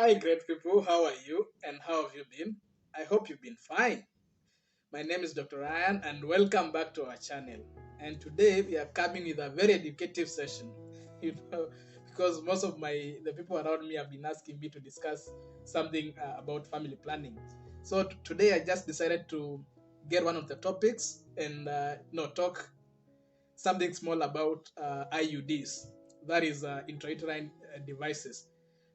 Hi, great people. How are you? And how have you been? I hope you've been fine. My name is Dr. Ryan, and welcome back to our channel. And today we are coming with a very educative session. You know, because most of the people around me have been asking me to discuss something about family planning. So today I just decided to get one of the topics and talk something small about IUDs, that is intrauterine devices.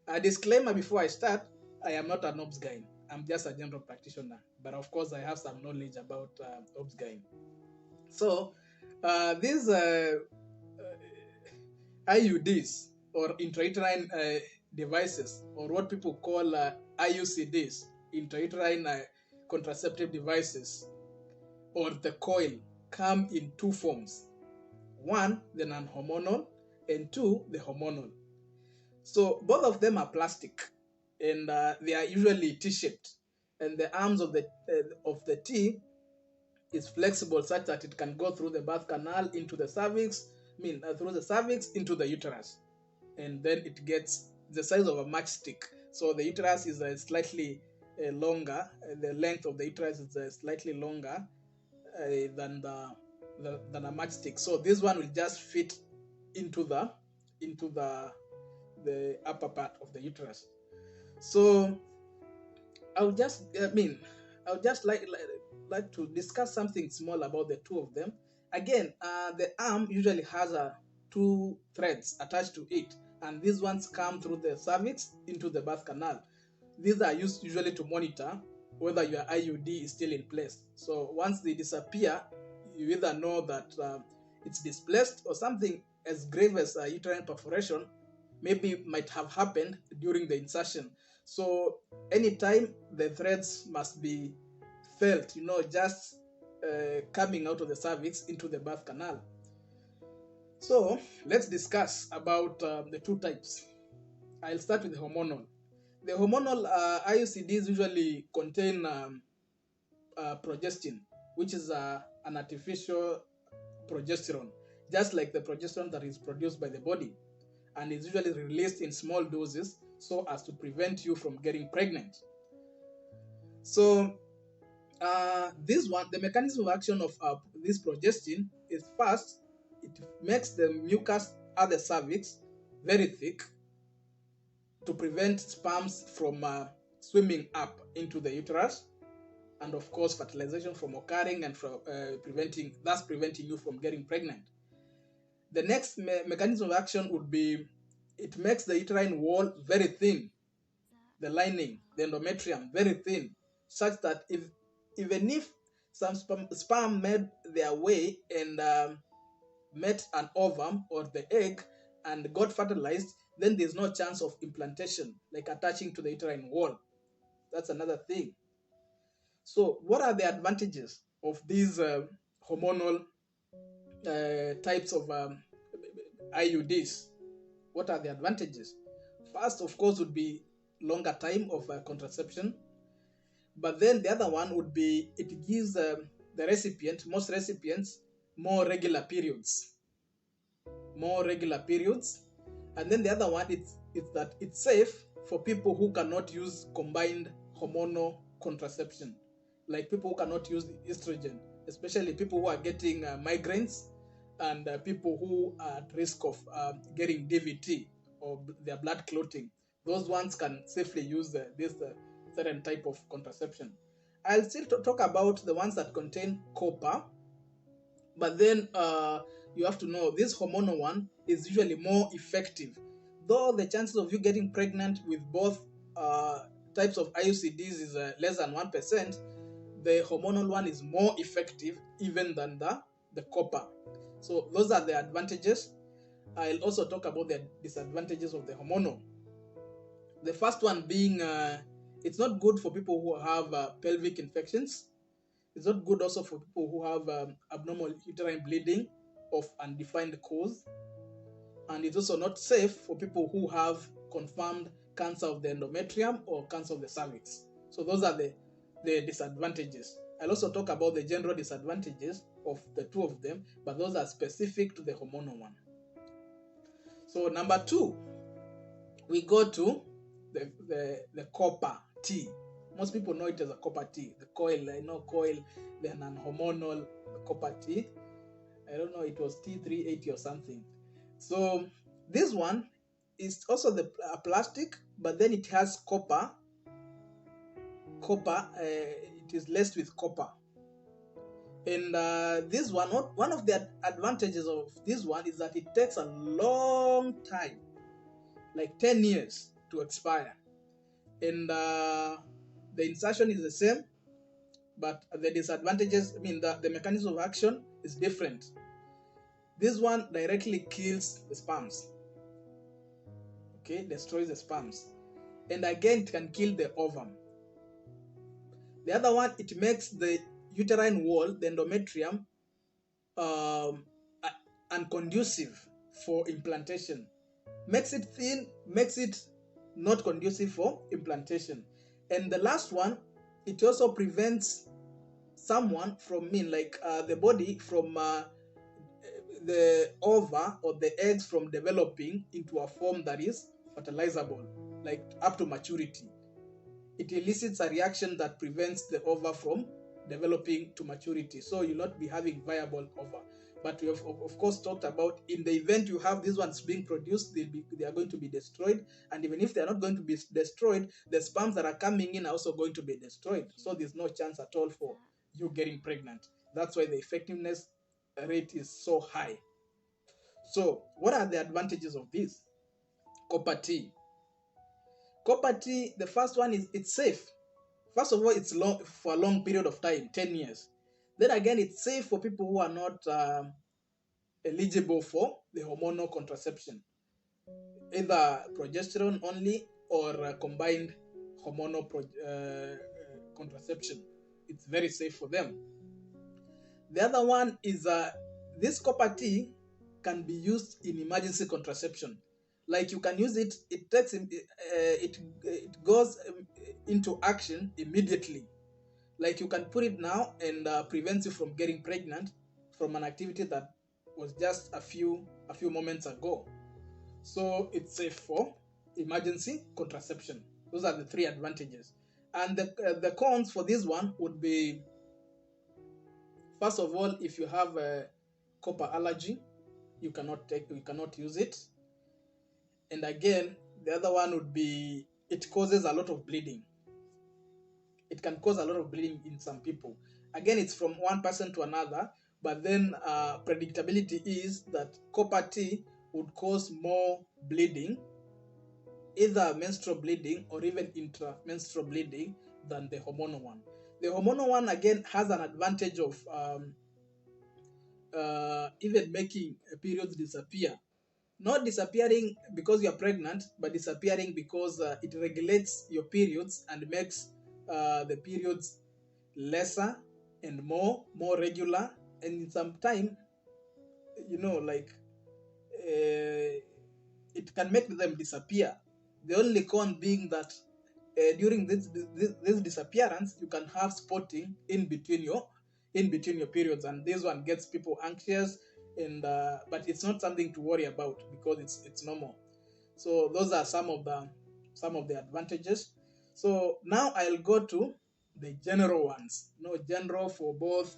A disclaimer before I start, I am not an OBS-GYN. I'm just a general practitioner, but of course I have some knowledge about OBS-GYN. So these IUDs or intrauterine devices, or what people call IUCDs, intrauterine contraceptive devices, or the coil, come in two forms. One, the non-hormonal, and two, the hormonal. So both of them are plastic, and they are usually T-shaped, and the arms of the T is flexible such that it can go through the birth canal into the cervix, through the cervix into the uterus, and then it gets the size of a matchstick. So the uterus is slightly longer. The length of the uterus is slightly longer than than a matchstick. So this one will just fit into the upper part of the uterus. So I would just, I would just like to discuss something small about the two of them. Again, the arm usually has two threads attached to it, and these ones come through the cervix into the birth canal. These are used usually to monitor whether your IUD is still in place. So once they disappear, you either know that it's displaced, or something as grave as uterine perforation maybe might have happened during the insertion. So anytime the threads must be felt, just coming out of the cervix into the birth canal. So let's discuss about the two types. I'll start with the hormonal. The hormonal IUCDs usually contain progestin, which is an artificial progesterone, just like the progesterone that is produced by the body, and is usually released in small doses so as to prevent you from getting pregnant. So this one, the mechanism of action of this progestin is, first, it makes the mucus at the cervix very thick to prevent sperms from swimming up into the uterus, and of course fertilization from occurring, and from preventing you from getting pregnant. The next mechanism of action would be, it makes the uterine wall very thin, the lining, the endometrium, very thin, such that even if some sperm made their way and met an ovum or the egg and got fertilized, then there's no chance of implantation, like attaching to the uterine wall. That's another thing. So what are the advantages of these hormonal types of IUDs? What are the advantages? First, of course, would be longer time of contraception. But then the other one would be, it gives the recipient, most recipients, more regular periods. More regular periods. And then the other one is that it's safe for people who cannot use combined hormonal contraception, like people who cannot use estrogen, especially people who are getting migraines, and people who are at risk of getting DVT or their blood clotting. Those ones can safely use this certain type of contraception. I'll still talk about the ones that contain copper, but then you have to know this hormonal one is usually more effective. Though the chances of you getting pregnant with both types of IUCDs is less than 1%, the hormonal one is more effective even than the copper. So those are the advantages. I'll also talk about the disadvantages of the hormonal. The first one being, it's not good for people who have pelvic infections. It's not good also for people who have abnormal uterine bleeding of undefined cause. And it's also not safe for people who have confirmed cancer of the endometrium or cancer of the cervix. So those are the disadvantages. I'll also talk about the general disadvantages of the two of them, but those are specific to the hormonal one. So number two, we go to the copper T. Most people know it as a copper T. The coil, I know coil, the non-hormonal copper T. I don't know, it was T380 or something. So this one is also a plastic, but then it has copper. It is laced with copper. And this one of the advantages of this one is that it takes a long time, like 10 years to expire. And the insertion is the same, but the disadvantages, the mechanism of action is different. This one directly kills the sperms. Okay, destroys the sperms. And again, it can kill the ovum. The other one, it makes the uterine wall, the endometrium, unconducive for implantation. Makes it thin, makes it not conducive for implantation. And the last one, it also prevents someone from the body from the ova or the eggs from developing into a form that is fertilizable, like up to maturity. It elicits a reaction that prevents the ova from developing to maturity, so you'll not be having viable ova. But we have of course talked about, in the event you have these ones being produced, they are going to be destroyed. And even if they are not going to be destroyed, the sperms that are coming in are also going to be destroyed. So there's no chance at all for you getting pregnant. That's why the effectiveness rate is so high. So what are the advantages of this copper T? Copper T, the first one is it's safe. First of all, it's long for a long period of time, 10 years. Then again, it's safe for people who are not eligible for the hormonal contraception, either progesterone only or combined hormonal contraception. It's very safe for them. The other one is this copper T can be used in emergency contraception. Like you can use it, it goes into action immediately. Like you can put it now and prevents you from getting pregnant from an activity that was just a few moments ago. So it's safe for emergency contraception. Those are the three advantages. And the cons for this one would be, first of all, if you have a copper allergy, you cannot use it. And again, the other one would be, it causes a lot of bleeding. It can cause a lot of bleeding in some people. Again, it's from one person to another, but then predictability is that copper T would cause more bleeding, either menstrual bleeding or even intramenstrual bleeding, than the hormonal one. The hormonal one, again, has an advantage of even making periods disappear. Not disappearing because you're pregnant, but disappearing because it regulates your periods and makes the periods lesser and more regular. And in some time, it can make them disappear. The only con being that during this disappearance, you can have spotting in between your periods, and this one gets people anxious. And but it's not something to worry about because it's normal. So those are some of the advantages. So now I'll go to the general ones. General for both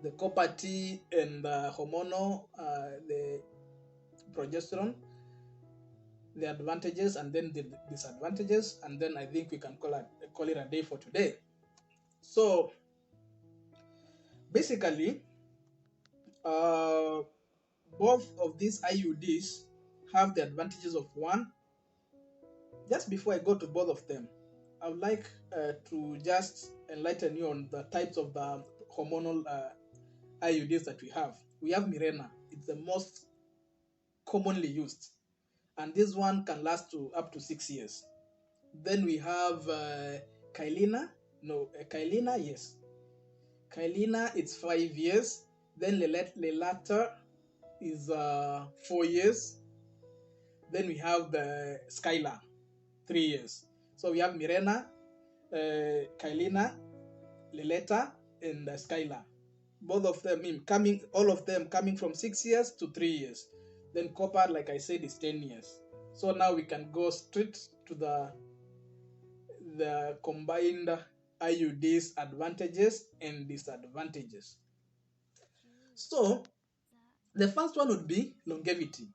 the copper T and the hormonal, the progesterone, the advantages and then the disadvantages, and then I think we can call it a day for today. So basically, both of these IUDs have the advantages of one. Just before I go to both of them, I would like to just enlighten you on the types of the hormonal IUDs that we have. We have Mirena. It's the most commonly used, and this one can last up to 6 years. Then we have Kylina. Yes. Kylina, it's 5 years. Then Lelata is 4 years. Then we have the Skylar, 3 years. So we have Mirena, Kylina, Leleta, and Skylar. Both of them all of them coming from 6 years to 3 years. Then copper, like I said, is 10 years. So now we can go straight to the combined IUDs advantages and disadvantages. So the first one would be longevity.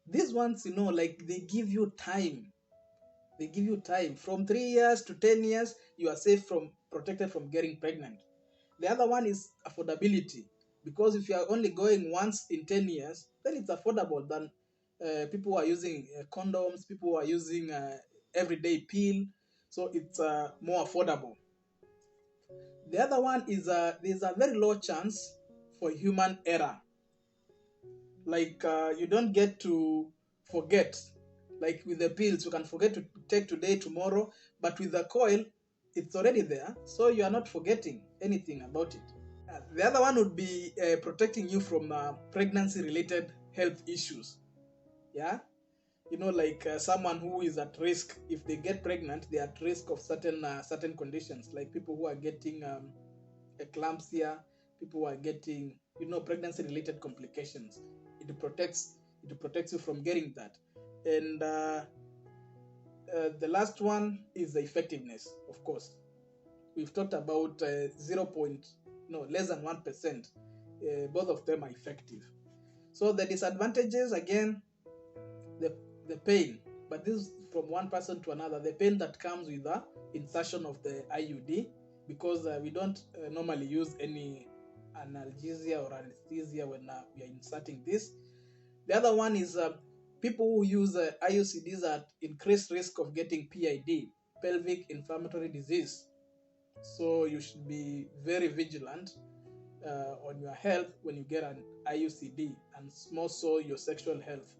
These ones, like they give you time. They give you time. From 3 years to 10 years, you are safe from protected from getting pregnant. The other one is affordability. Because if you are only going once in 10 years, then it's affordable than people who are using condoms, people who are using everyday pill. So it's more affordable. The other one is there's a very low chance for human error. Like you don't get to forget. Like with the pills, you can forget to take today, tomorrow, but with the coil, it's already there, so you are not forgetting anything about it. The other one would be protecting you from pregnancy-related health issues. Yeah, like someone who is at risk if they get pregnant, they are at risk of certain conditions, like people who are getting eclampsia, people who are getting pregnancy-related complications. It protects it protects you from getting that. And the last one is the effectiveness. Of course, we've talked about 0. No, less than 1%. Both of them are effective. So the disadvantages, again, the the pain, but this is from one person to another. The pain that comes with the insertion of the IUD, because we don't normally use any analgesia or anesthesia when we are inserting this. The other one is people who use IUCDs are at increased risk of getting PID, pelvic inflammatory disease. So you should be very vigilant on your health when you get an IUCD, and more so your sexual health,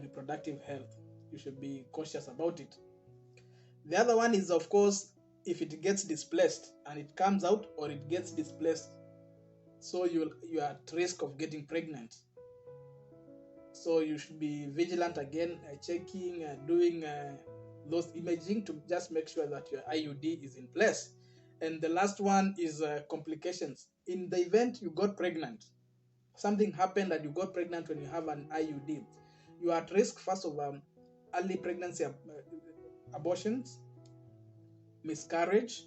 reproductive health. You should be cautious about it. The other one is, of course, if it gets displaced and it comes out or it gets displaced, so you are at risk of getting pregnant. So you should be vigilant again, checking, doing those imaging to just make sure that your IUD is in place. And the last one is complications. In the event you got pregnant, something happened and you got pregnant when you have an IUD, you are at risk first of early pregnancy abortions, miscarriage,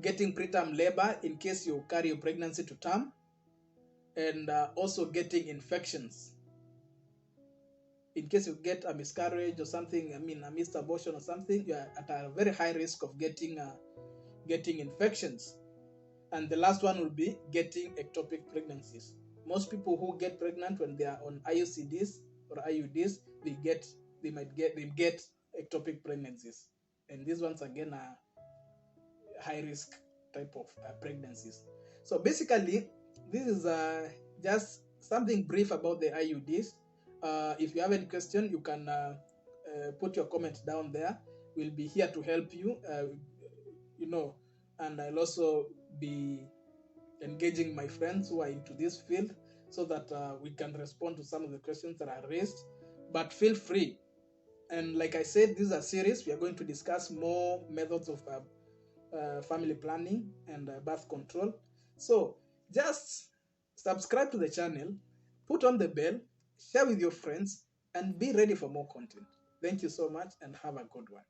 getting preterm labor in case you carry your pregnancy to term, and also getting infections. In case you get a miscarriage or something, a missed abortion or something, you are at a very high risk of getting infections. And the last one will be getting ectopic pregnancies. Most people who get pregnant when they are on IUCDs or IUDs, they get ectopic pregnancies, and these ones again are high risk type of pregnancies. So basically, this is just something brief about the IUDs. If you have any question, you can put your comment down there. We'll be here to help you, and I'll also be engaging my friends who are into this field so that we can respond to some of the questions that are raised. But feel free. And like I said, this is a series. We are going to discuss more methods of family planning and birth control. So just subscribe to the channel, put on the bell, share with your friends, and be ready for more content. Thank you so much and have a good one.